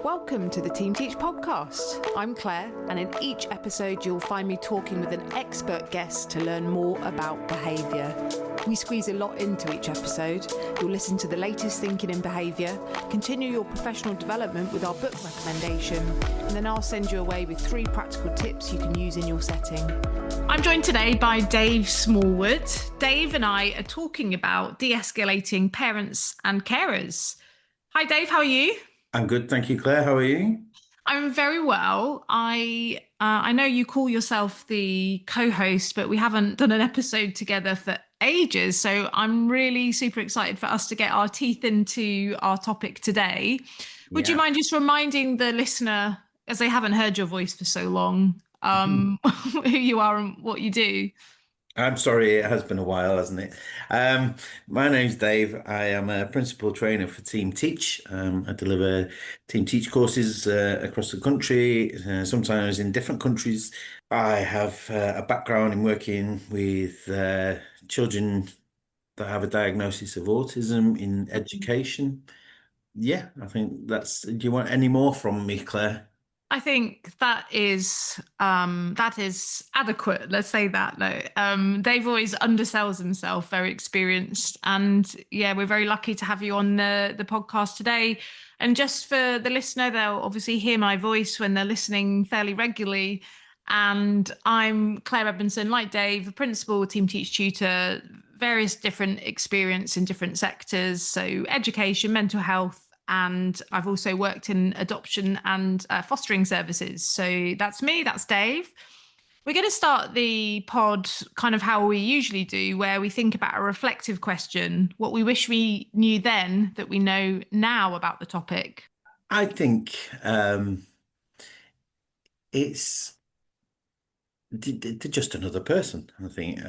Welcome to the Team Teach podcast. I'm Clare, and in each episode you'll find me talking with an expert guest to learn more about behaviour. We squeeze a lot into each episode. You'll listen to the latest thinking in behaviour, continue your professional development with our book recommendation, and then I'll send you away with 3 practical tips you can use in your setting. I'm joined today by Dave Smallwood. Dave and I are talking about de-escalating parents and carers. Hi Dave, how are you? I'm good, thank you, Claire. How are you? I'm very well. I know you call yourself the co-host, but we haven't done an episode together for ages. So I'm really super excited for us to get our teeth into our topic today. Would you mind just reminding the listener, as they haven't heard your voice for so long, who you are and what you do? I'm sorry, it has been a while, hasn't it? My name's Dave. I am a principal trainer for Team Teach. I deliver Team Teach courses across the country, sometimes in different countries. I have a background in working with children that have a diagnosis of autism in education. Yeah, I think that's... Do you want any more from me, Claire? I think that is adequate. Let's say that. No, Dave always undersells himself. Very experienced, and yeah, we're very lucky to have you on the podcast today. And just for the listener, they'll obviously hear my voice when they're listening fairly regularly. And I'm Claire Edmondson, like Dave, a principal, Team Teach tutor, various different experience in different sectors. So education, mental health. And I've also worked in adoption and fostering services. So that's me, that's Dave. We're going to start the pod kind of how we usually do, where we think about a reflective question, what we wish we knew then that we know now about the topic. I think it's just another person, I think.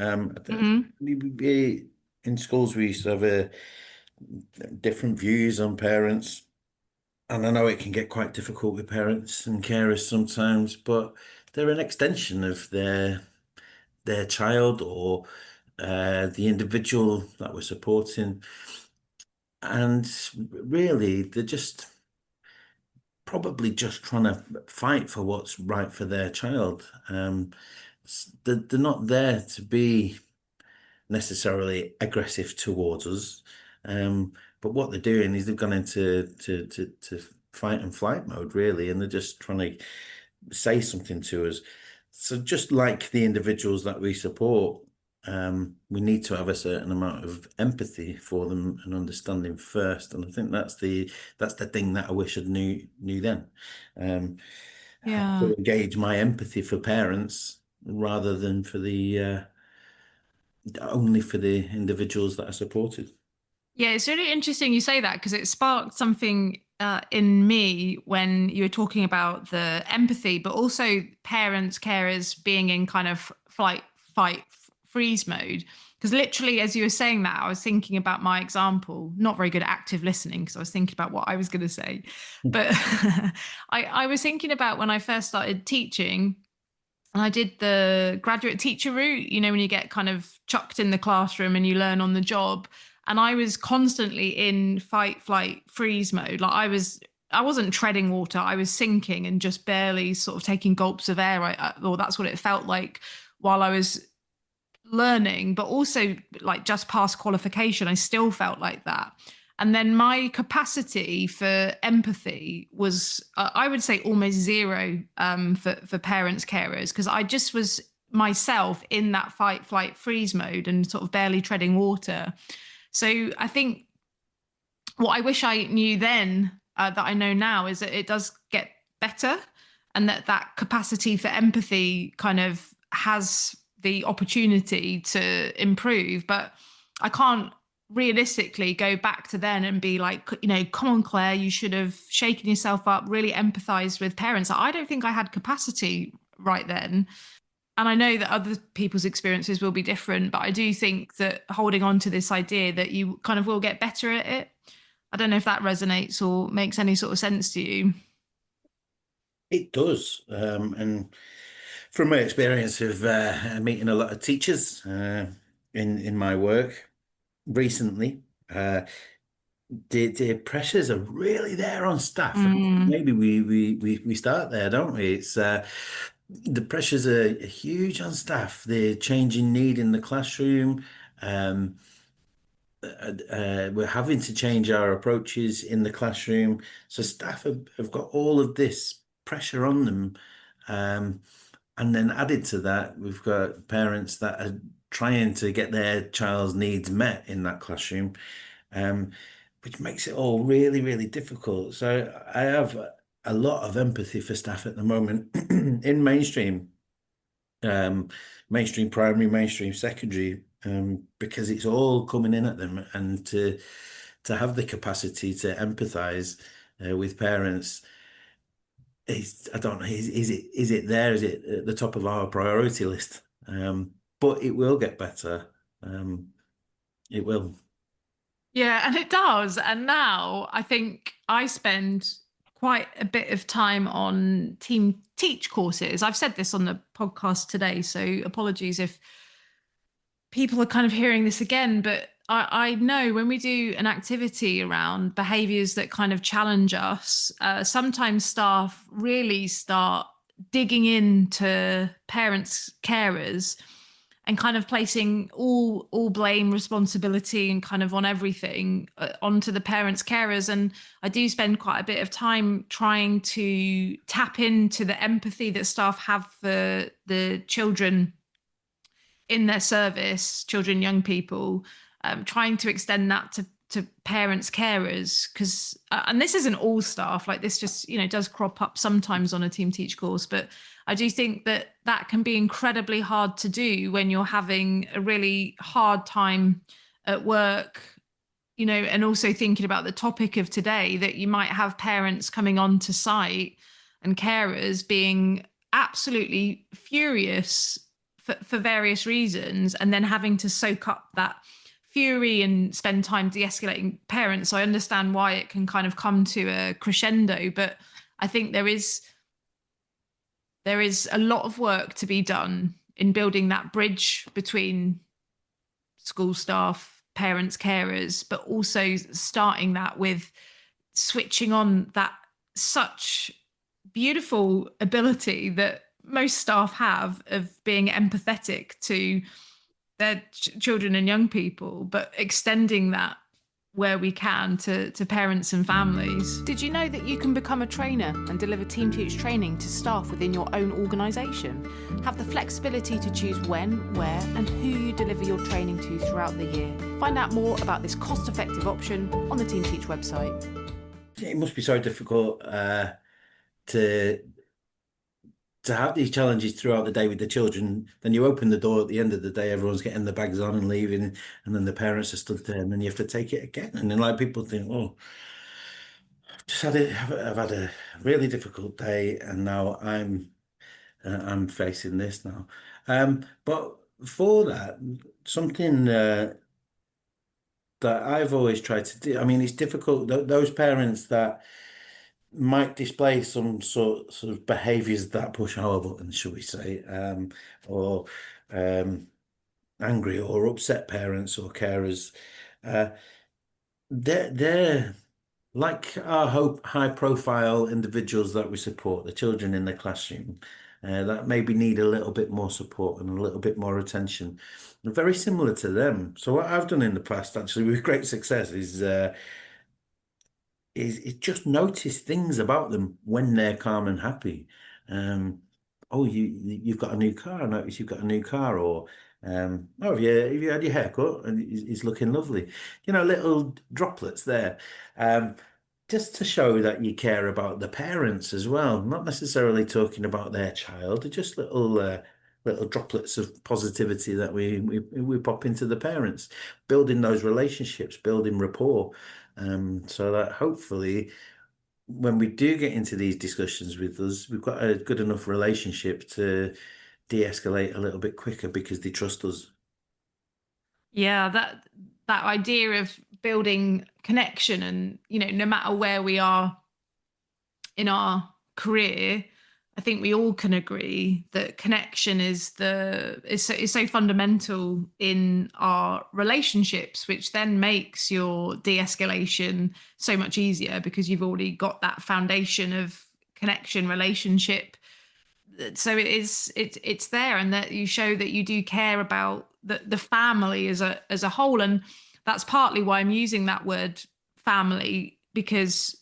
In schools, we used to have different views on parents. And I know it can get quite difficult with parents and carers sometimes, but they're an extension of their child or the individual that we're supporting. And really, they're probably just trying to fight for what's right for their child. They're not there to be necessarily aggressive towards us. But what they're doing is they've gone into to fight and flight mode, really, and they're just trying to say something to us. So just like the individuals that we support, we need to have a certain amount of empathy for them and understanding first. And I think that's the thing that I wish I knew then. How to engage my empathy for parents rather than for only for the individuals that are supported. Yeah, it's really interesting you say that because it sparked something in me when you were talking about the empathy, but also parents, carers being in kind of flight, fight, freeze mode. Because literally, as you were saying that, I was thinking about my example, not very good at active listening because I was thinking about what I was going to say. But I was thinking about when I first started teaching, and I did the graduate teacher route, you know, when you get kind of chucked in the classroom and you learn on the job. And I was constantly in fight, flight, freeze mode. Like I wasn't treading water. I was sinking and just barely sort of taking gulps of air. Or that's what it felt like while I was learning, but also like just past qualification, I still felt like that. And then my capacity for empathy was, I would say, almost zero for parents, carers, because I just was myself in that fight, flight, freeze mode and sort of barely treading water. So I think what I wish I knew then that I know now is that it does get better, and that capacity for empathy kind of has the opportunity to improve. But I can't realistically go back to then and be like, you know, come on, Claire, you should have shaken yourself up, really empathized with parents. I don't think I had capacity right then. And I know that other people's experiences will be different, but I do think that holding on to this idea that you kind of will get better at it. I don't know if that resonates or makes any sort of sense to you. It does. And from my experience of meeting a lot of teachers in my work recently, the pressures are really there on staff. Mm. Maybe we start there, don't we? It's the pressures are huge on staff. The changing need in the classroom. Um, we're having to change our approaches in the classroom. So staff have got all of this pressure on them. Um, and then added to that, we've got parents that are trying to get their child's needs met in that classroom, um, which makes it all really, really difficult. So I have a lot of empathy for staff at the moment in um, mainstream primary, mainstream secondary, because it's all coming in at them, and to have the capacity to empathise with parents is, I don't know, is it there? Is it at the top of our priority list? But it will get better. Um, it will. Yeah, and it does. And now I think I spend quite a bit of time on team teach courses. I've said this on the podcast today, so apologies if people are kind of hearing this again, but I know when we do an activity around behaviors that kind of challenge us, sometimes staff really start digging into parents, carers, and kind of placing all blame, responsibility, and kind of on everything onto the parents, carers. And I do spend quite a bit of time trying to tap into the empathy that staff have for the children in their service, children, young people, trying to extend that to parents, carers, because and this isn't all staff. Like this, just does crop up sometimes on a team teach course, but I do think that that can be incredibly hard to do when you're having a really hard time at work. And also thinking about the topic of today, that you might have parents coming onto site and carers being absolutely furious for various reasons, and then having to soak up that fury and spend time de-escalating parents. So I understand why it can kind of come to a crescendo, but I think there is a lot of work to be done in building that bridge between school staff, parents, carers, but also starting that with switching on that such beautiful ability that most staff have of being empathetic to their children and young people, but extending that where we can to parents and families. Did you know that you can become a trainer and deliver Team Teach training to staff within your own organisation? Have the flexibility to choose when, where and who you deliver your training to throughout the year. Find out more about this cost-effective option on the Team Teach website. It must be so difficult to have these challenges throughout the day with the children. Then you open the door at the end of the day, everyone's getting the bags on and leaving, and then the parents are stood there, and then you have to take it again. And then like people think, oh, I've had a really difficult day, and now I'm facing this now. But for that, something that I've always tried to do. I mean, it's difficult. Those parents that might display some sort of behaviours that push our buttons, shall we say, or um, angry or upset parents or carers. Uh, they're like our high profile individuals that we support, the children in the classroom, that maybe need a little bit more support and a little bit more attention. They're very similar to them. So what I've done in the past, actually, with great success, is just notice things about them when they're calm and happy. Um, oh, you've got a new car. I notice you've got a new car, or oh, have you had your hair cut? And it's looking lovely. Little droplets there. Um, just to show that you care about the parents as well, not necessarily talking about their child, just little droplets of positivity that we pop into the parents, building those relationships, building rapport, so that hopefully when we do get into these discussions with us, we've got a good enough relationship to de-escalate a little bit quicker because they trust us. Yeah, that idea of building connection, and no matter where we are in our career, I think we all can agree that connection is so fundamental in our relationships, which then makes your de-escalation so much easier because you've already got that foundation of connection, relationship. So it's there, and that you show that you do care about the family as a whole. And that's partly why I'm using that word family, because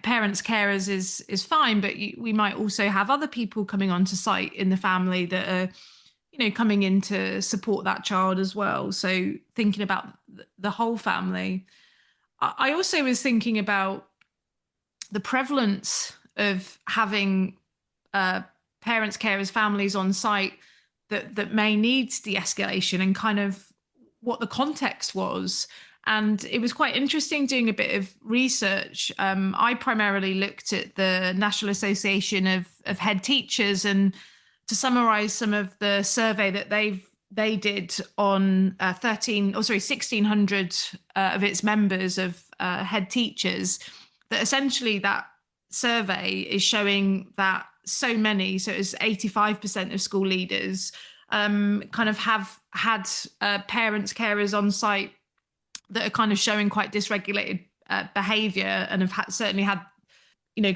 parents, carers is fine, but we might also have other people coming onto site in the family that are coming in to support that child as well. So thinking about the whole family. I also was thinking about the prevalence of having parents, carers, families on site that may need de-escalation, and kind of what the context was. And it was quite interesting doing a bit of research. I primarily looked at the National Association of Head Teachers, and to summarize some of the survey that they did on 1,600 of its members of head teachers, that essentially that survey is showing that so it's 85% of school leaders kind of have had parents, carers on site that are kind of showing quite dysregulated behavior, and have certainly had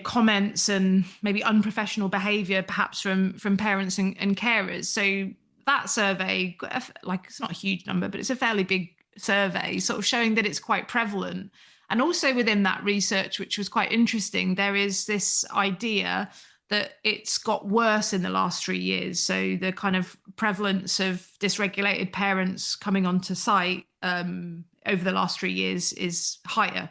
comments and maybe unprofessional behavior perhaps from parents and carers. So that survey, like, it's not a huge number, but it's a fairly big survey, sort of showing that it's quite prevalent. And also within that research, which was quite interesting, there is this idea that it's got worse in the last 3 years. So the kind of prevalence of dysregulated parents coming onto site over the last 3 years is higher,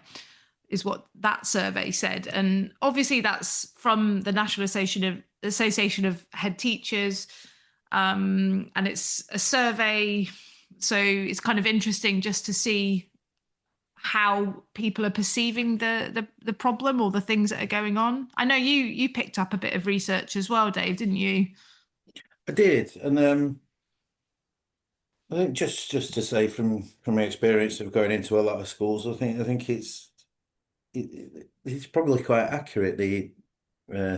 is what that survey said. And obviously that's from the National Association of Head Teachers, and it's a survey. So it's kind of interesting just to see how people are perceiving the problem or the things that are going on. I know you picked up a bit of research as well, Dave, didn't you? I did, and I think just to say from my experience of going into a lot of schools, I think it's probably quite accurate, the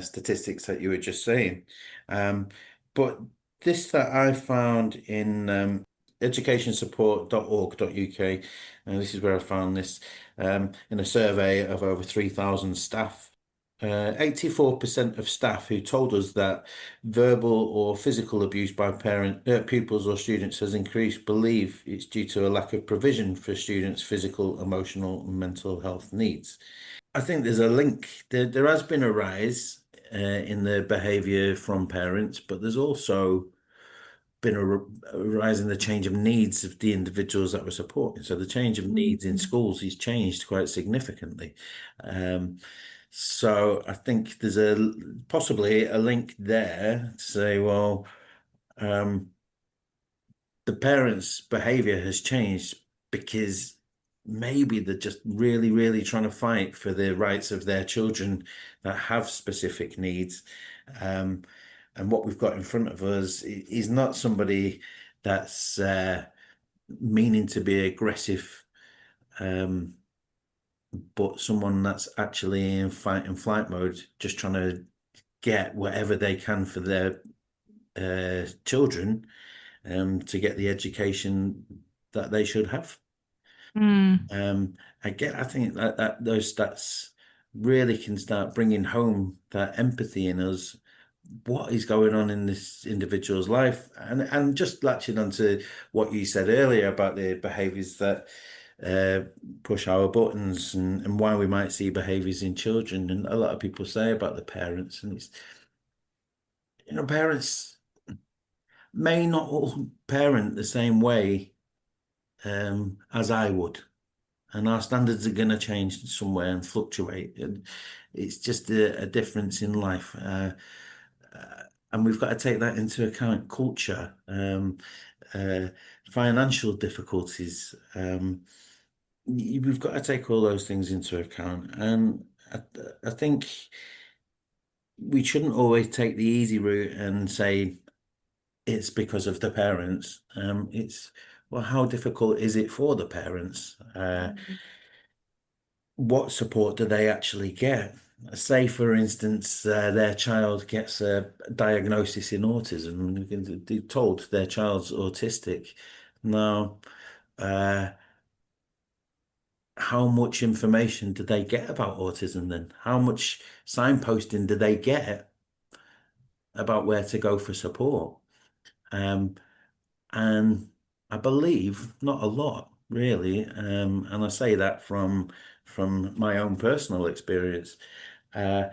statistics that you were just saying. But this that I found in educationsupport.org.uk, and this is where I found this, in a survey of over 3,000 staff. 84% of staff who told us that verbal or physical abuse by pupils or students has increased believe it's due to a lack of provision for students' physical, emotional, and mental health needs. I think there's a link. There has been a rise in the behaviour from parents, but there's also been a rise in the change of needs of the individuals that we're supporting. So the change of needs in schools has changed quite significantly. So I think there's possibly a link there to say, well, the parents' behaviour has changed because maybe they're just really, really trying to fight for the rights of their children that have specific needs. And what we've got in front of us is not somebody that's meaning to be aggressive, but someone that's actually in fight and flight mode, just trying to get whatever they can for their children, to get the education that they should have. I think that those stats really can start bringing home that empathy in us. What is going on in this individual's life, and just latching onto what you said earlier about the behaviours that push our buttons, and why we might see behaviours in children. And a lot of people say about the parents, and it's, parents may not all parent the same way as I would, and our standards are going to change somewhere and fluctuate, and it's just a difference in life. And we've got to take that into account. Culture, financial difficulties. We've got to take all those things into account. And I think we shouldn't always take the easy route and say it's because of the parents. It's, well, how difficult is it for the parents? What support do they actually get? say, for instance, their child gets a diagnosis in autism, and they're told their child's autistic. Now, uh, how much information do they get about autism then? How much signposting do they get about where to go for support? Um, and I believe not a lot, really. And I say that from my own personal experience. Uh,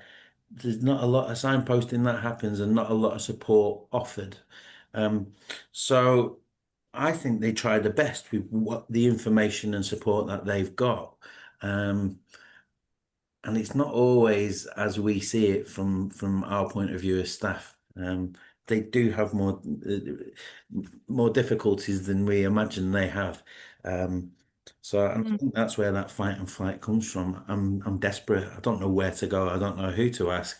there's not a lot of signposting that happens and not a lot of support offered. So I think they try the best with what the information and support that they've got. Um, and it's not always as we see it from our point of view as staff. They do have more difficulties than we imagine they have. Um, so I think that's where that fight and flight comes from. I'm desperate. I don't know where to go. I don't know who to ask.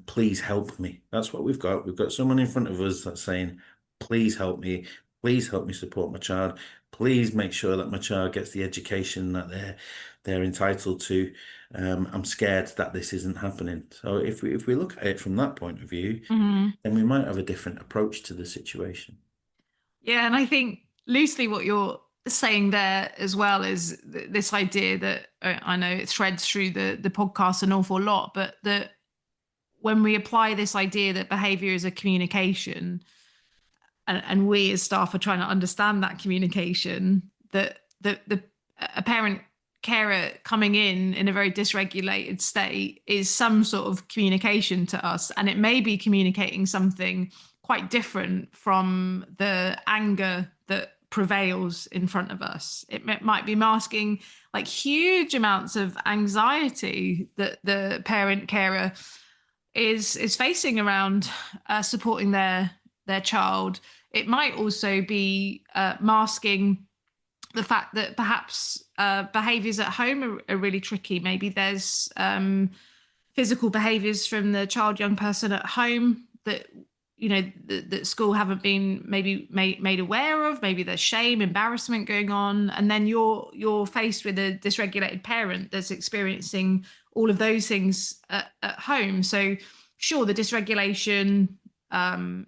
Please help me. That's what we've got. We've got someone in front of us that's saying, please help me. Please help me support my child. Please make sure that my child gets the education that they're entitled to. I'm scared that this isn't happening. So if we look at it from that point of view, then we might have a different approach to the situation. Yeah, and I think loosely what you're saying there as well is this idea that I know it threads through the podcast an awful lot, but that when we apply this idea that behavior is a communication, and we as staff are trying to understand that communication, that the a parent carer coming in a very dysregulated state is some sort of communication to us, and it may be communicating something quite different from the anger that prevails in front of us. It might be masking like huge amounts of anxiety that the parent carer is facing around supporting their child. It might also be masking the fact that perhaps behaviors at home are really tricky. Maybe there's physical behaviors from the child, young person at home that that school haven't been maybe made aware of. Maybe there's shame, embarrassment going on, and then you're faced with a dysregulated parent that's experiencing all of those things at home. So sure, the dysregulation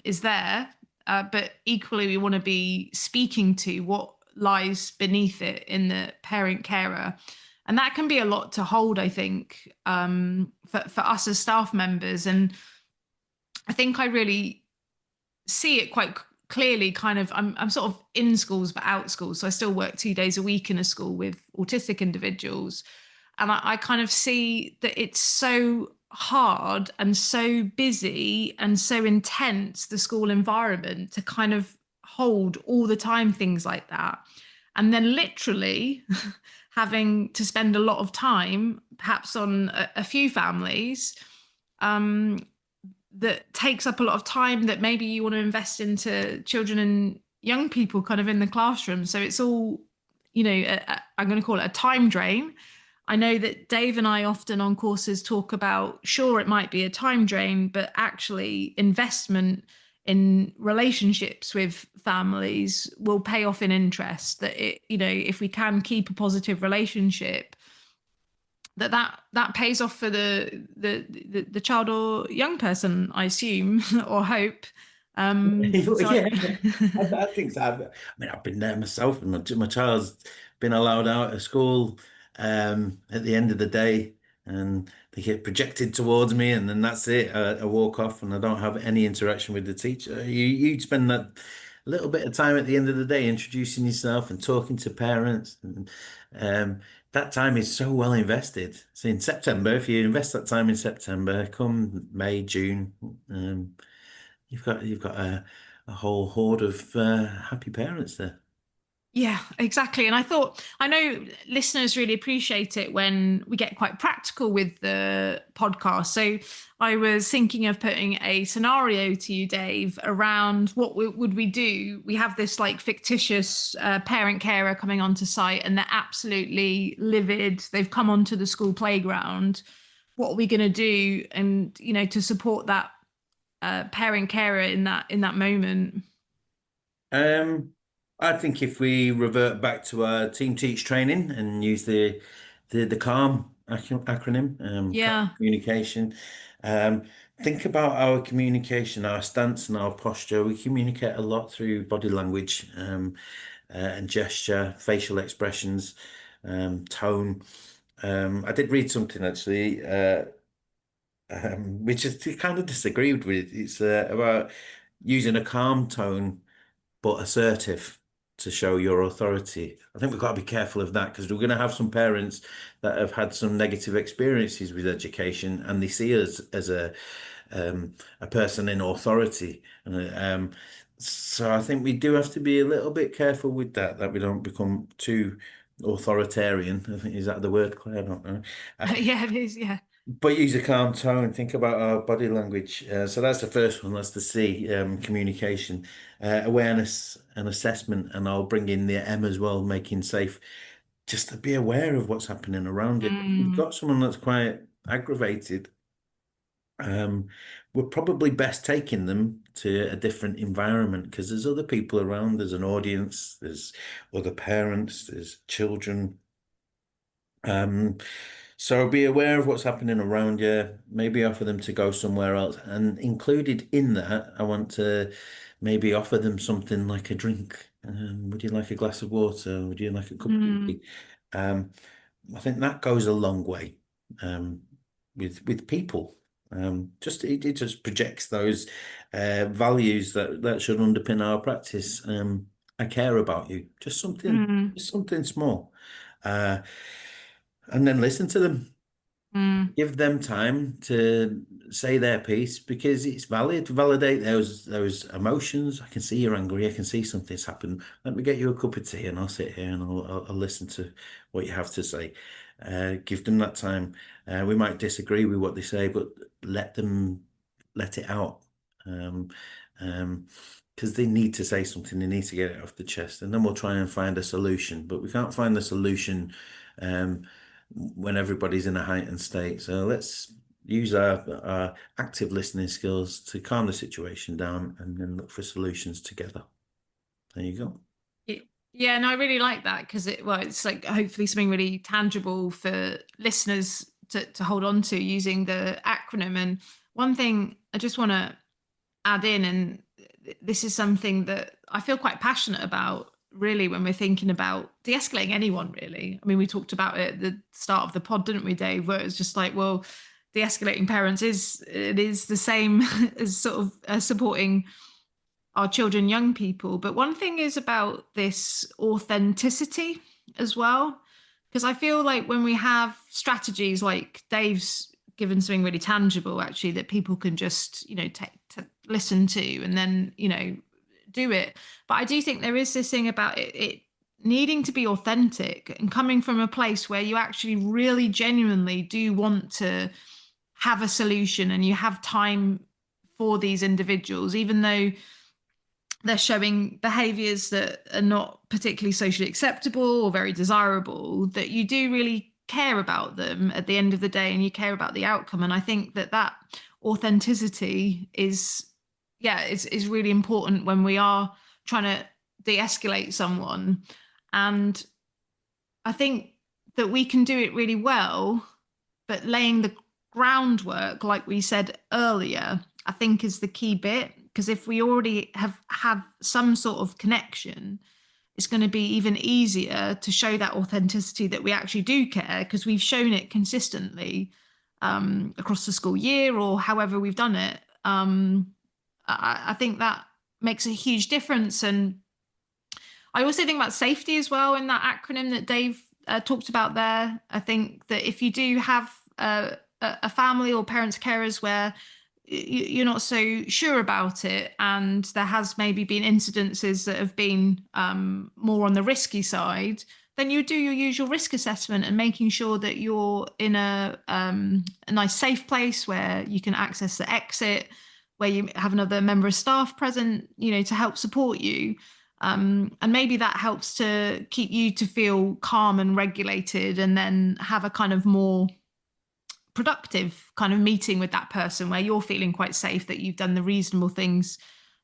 is there, but equally we want to be speaking to what lies beneath it in the parent carer. And that can be a lot to hold, I think, for us as staff members. And I think I really see it quite clearly. Kind of, I'm sort of in schools but out schools, so I still work 2 days a week in a school with autistic individuals, and I kind of see that it's so hard and so busy and so intense, the school environment, to kind of hold all the time things like that, and then literally having to spend a lot of time perhaps on a few families, that takes up a lot of time that maybe you want to invest into children and young people kind of in the classroom. So it's all, I'm going to call it a time drain. I know that Dave and I often on courses talk about, sure, it might be a time drain, but actually investment in relationships with families will pay off in interest. That if we can keep a positive relationship, that pays off for the child or young person, I assume, or hope. So Yeah, I think so. I've been there myself, and my child's been allowed out of school at the end of the day, and they get projected towards me, and then that's it. I walk off, and I don't have any interaction with the teacher. You'd spend that little bit of time at the end of the day introducing yourself and talking to parents, and that time is so well invested. So in September, if you invest that time in September, come May, June, you've got a whole horde of happy parents there. yeah, exactly. And I know listeners really appreciate it when we get quite practical with the podcast. So I was thinking of putting a scenario to you, Dave, around what would we do? We have this like fictitious parent carer coming onto site, and they're absolutely livid. They've come onto the school playground. What are we going to do? And, to support that parent carer in that moment. Um, I think if we revert back to our team teach training and use the calm acronym, Yeah. communication. Think about our communication, our stance and our posture. We communicate a lot through body language, and gesture, facial expressions, tone. I did read something actually, which is kind of disagreed with. It's about using a calm tone but assertive to show your authority. I think we've got to be careful of that because we're going to have some parents that have had some negative experiences with education and they see us as a person in authority. So I think we do have to be a little bit careful with that we don't become too authoritarian. I think, is that the word, Claire? I don't know. Yeah, it is. Yeah. But use a calm tone. Think about our body language. So that's the first one. That's the C, communication, awareness and assessment. And I'll bring in the M as well, making safe. Just to be aware of what's happening around you. If you've got someone that's quite aggravated, we're probably best taking them to a different environment because there's other people around. There's an audience. There's other parents. There's children. So be aware of what's happening around you, maybe offer them to go somewhere else. And included in that, I want to maybe offer them something like a drink. Would you like a glass of water? Would you like a cup of tea? I think that goes a long way with people. Just it just projects those values that should underpin our practice. I care about you. Just something small. And then listen to them. Give them time to say their piece because it's valid. Validate those emotions. I can see you're angry. I can see something's happened. Let me get you a cup of tea and I'll sit here and I'll listen to what you have to say. Give them that time. We might disagree with what they say, but let it out. Because they need to say something, they need to get it off the chest, and then we'll try and find a solution. But we can't find the solution when everybody's in a heightened state. So let's use our active listening skills to calm the situation down and then look for solutions together. There you go. Yeah, no, I really like that because it's like hopefully something really tangible for listeners to hold on to using the acronym. And one thing I just want to add in, and this is something that I feel quite passionate about really when we're thinking about de-escalating anyone really. I mean, we talked about it at the start of the pod, didn't we, Dave, where it's just like, well, de-escalating parents is the same as sort of supporting our children, young people. But one thing is about this authenticity as well, because I feel like when we have strategies like Dave's given something really tangible actually that people can just take to listen to and then do it. But I do think there is this thing about it needing to be authentic and coming from a place where you actually really genuinely do want to have a solution and you have time for these individuals, even though they're showing behaviors that are not particularly socially acceptable or very desirable, that you do really care about them at the end of the day and you care about the outcome. And I think that authenticity is really important when we are trying to de-escalate someone. And I think that we can do it really well, but laying the groundwork, like we said earlier, I think is the key bit. Because if we already have some sort of connection, it's going to be even easier to show that authenticity that we actually do care because we've shown it consistently across the school year or however we've done it. I think that makes a huge difference. And I also think about safety as well in that acronym that Dave talked about there. I think that if you do have a family or parents, carers where you're not so sure about it and there has maybe been incidences that have been more on the risky side, then you do your usual risk assessment and making sure that you're in a nice safe place where you can access the exit, where you have another member of staff present, to help support you. And maybe that helps to keep you to feel calm and regulated and then have a kind of more productive kind of meeting with that person where you're feeling quite safe that you've done the reasonable things,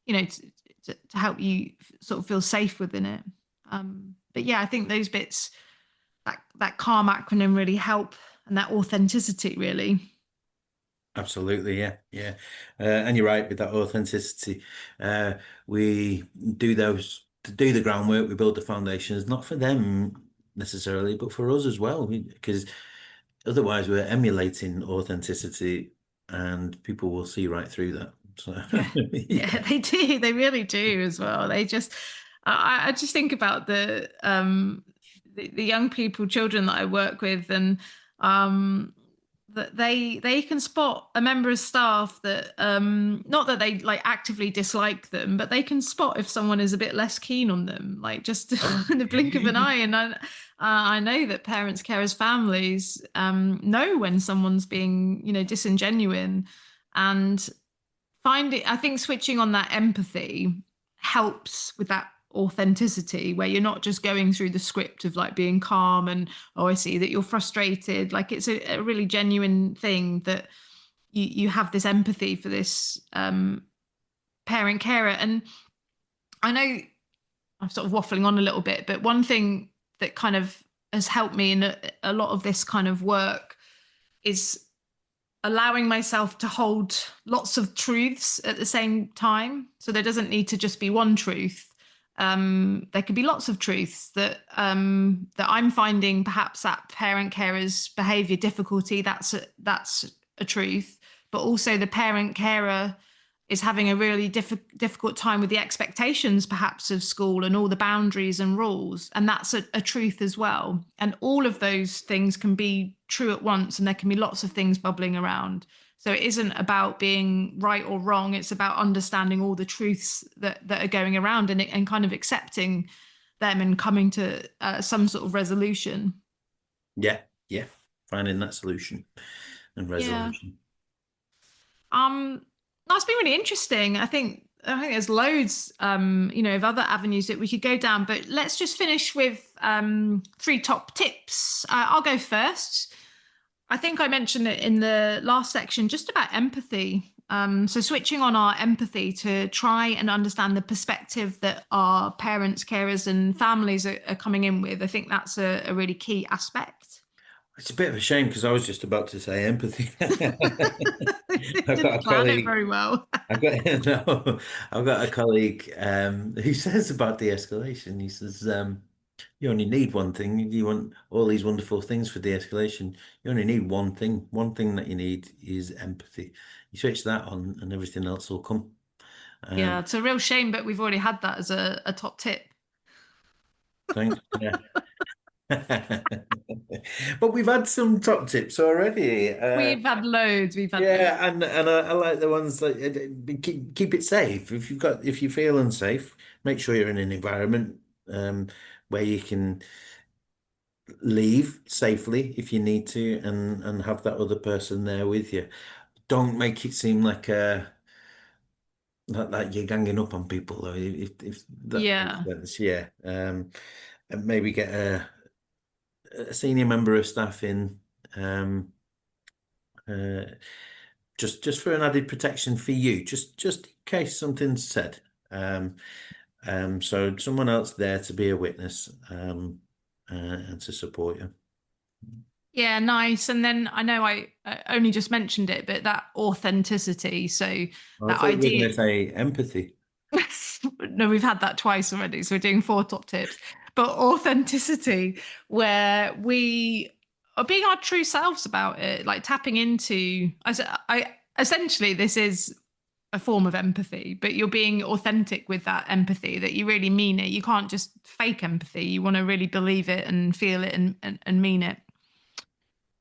to help you sort of feel safe within it. But yeah, I think those bits, that calm acronym really help that authenticity, really. Absolutely, yeah. And you're right with that authenticity. We do to do the groundwork, we build the foundations, not for them necessarily, but for us as well, because otherwise we're emulating authenticity and people will see right through that. So, Yeah, they do. They really do as well. They just, I just think about the young people, children that I work with, and that they can spot a member of staff that not that they like actively dislike them, but they can spot if someone is a bit less keen on them, like just in the blink of an eye. And I know that parents, carers, families know when someone's being, disingenuine, and I think switching on that empathy helps with that authenticity, where you're not just going through the script of like being calm and, oh, I see that you're frustrated. Like it's a really genuine thing that you have this empathy for this parent carer. And I know I'm sort of waffling on a little bit, but one thing that kind of has helped me in a lot of this kind of work is allowing myself to hold lots of truths at the same time. So there doesn't need to just be one truth. There could be lots of truths that I'm finding perhaps that parent carer's behaviour difficulty. That's a truth, but also the parent carer is having a really difficult time with the expectations perhaps of school and all the boundaries and rules, and that's a truth as well. And all of those things can be true at once, and there can be lots of things bubbling around. So it isn't about being right or wrong, it's about understanding all the truths that are going around, and kind of accepting them and coming to some sort of resolution. yeah, finding that solution and resolution. That's been really interesting. I think there's loads, of other avenues that we could go down, but let's just finish with 3 top tips. I'll go first. I think I mentioned it in the last section, just about empathy. So switching on our empathy to try and understand the perspective that our parents, carers, and families are coming in with. I think that's a really key aspect. It's a bit of a shame because I was just about to say empathy. I've got Didn't a plan it colleague. very well. I've got a colleague who says about de-escalation. He says, you only need one thing. You want all these wonderful things for de-escalation. You only need one thing. One thing that you need is empathy. You switch that on, and everything else will come. Yeah, it's a real shame, but we've already had that as a top tip. Thanks. Yeah. But we've had some top tips already. We've had loads. We've had loads. Yeah, and I like the ones that keep it safe. If you feel unsafe, make sure you're in an environment where you can leave safely if you need to, and have that other person there with you. Don't make it seem like that you're ganging up on people, though. If that Yeah. makes sense, yeah. And maybe get a senior member of staff in. Just for an added protection for you, just in case something's said. So someone else there to be a witness and to support you. Yeah, nice. And then I know I only just mentioned it, but that authenticity. So I that thought you were going idea. to say empathy. No, we've had that twice already. So we're doing 4 top tips. But authenticity, where we are being our true selves about it, like tapping into. I essentially, this is a form of empathy, but you're being authentic with that empathy, that you really mean it. You can't just fake empathy. You want to really believe it and feel it and mean it.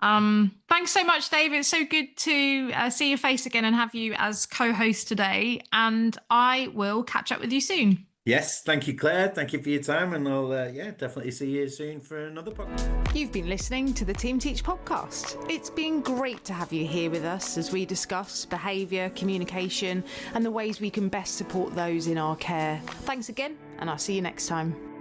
Thanks so much, Dave. It's so good to see your face again and have you as co-host today. And I will catch up with you soon. Yes, thank you, Claire. Thank you for your time, and I'll definitely see you soon for another podcast. You've been listening to the Team Teach podcast. It's been great to have you here with us as we discuss behaviour, communication, and the ways we can best support those in our care. Thanks again, and I'll see you next time.